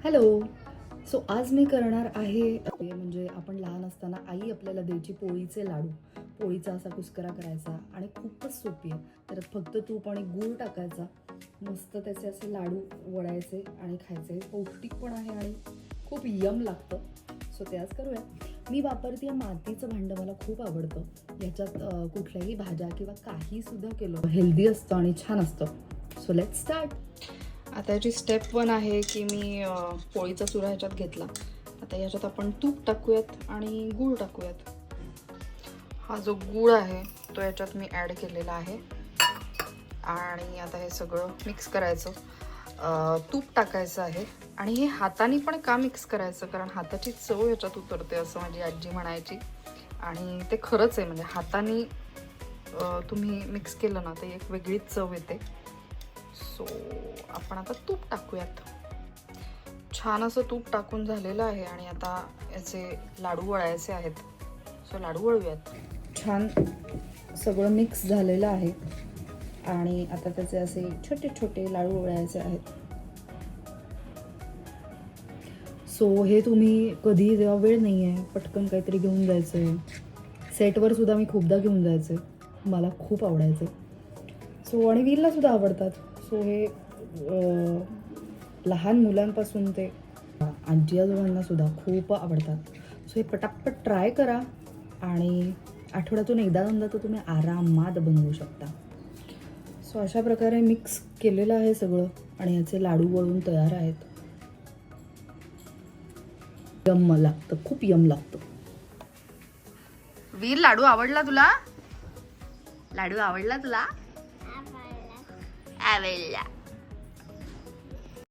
Hello. So आज मी करणार आहे म्हणजे आपण लहान असताना आई आपल्याला द्यायची पोळीचे लाडू. पोळीचा असा कुस्करा करायचा आणि खूपच सोपी आहे. तर फक्त तूप आणि गूळ टाकायचा, मस्त त्याचे असे लाडू वळायचे आणि खायचे. पौष्टिक पण आहे आणि खूप यम लागतं. सो ते आज करूया. मी वापरते मातीचं भांडं, मला खूप आवडतं. याच्यात कुठल्याही भाज्या किंवा काही सुद्धा केलं हेल्दी असतं आणि छान असतं. So let's start. आता याची स्टेप 1 आहे की मी पोळीचा चुरा ह्याच्यात घेतला. आता याच्यात आपण तूप टाकूयात आणि गूळ टाकूयात. हा जो गूळ आहे तो याच्यात मी ॲड केलेला आहे आणि आता हे सगळं मिक्स करायचं. तूप टाकायचं आहे आणि हे हाताने पण का मिक्स करायचं, कारण हाताची चव याच्यात उतरते असं माझी आजी म्हणायची आणि ते खरंच आहे. म्हणजे हाताने तुम्ही मिक्स केलं ना तर एक वेगळीच चव येते. सो आपण आता तूप टाकूयात. छान असं तूप टाकून झालेलं आहे आणि आता याचे लाडू वळायचे आहेत. सो लाडू वळूयात. छान सगळं मिक्स झालेलं आहे आणि आता त्याचे असे छोटे छोटे लाडू वळायचे आहेत. सो हे तुम्ही कधी, जेव्हा वेळ नाही आहे, पटकन काहीतरी घेऊन जायचं आहे. सेटवर सुद्धा मी खूपदा घेऊन जायचे, मला खूप आवडायचे. सो आणि वीरला सुद्धा आवडतात. सो हे लहान मुलांपासून ते आजी आजोबांना सुद्धा खूप आवडतात. सो हे पटापट ट्राय करा आणि आठवड्यातून एकदा दोनदा तर तुम्ही आरामात बनवू शकता. सो अशा प्रकारे मिक्स केलेलं आहे सगळं आणि याचे लाडू वळून तयार आहेत. यम लागतं, खूप यम लागतं. वीर, लाडू आवडला तुला? लाडू आवडला तुला? आवडला.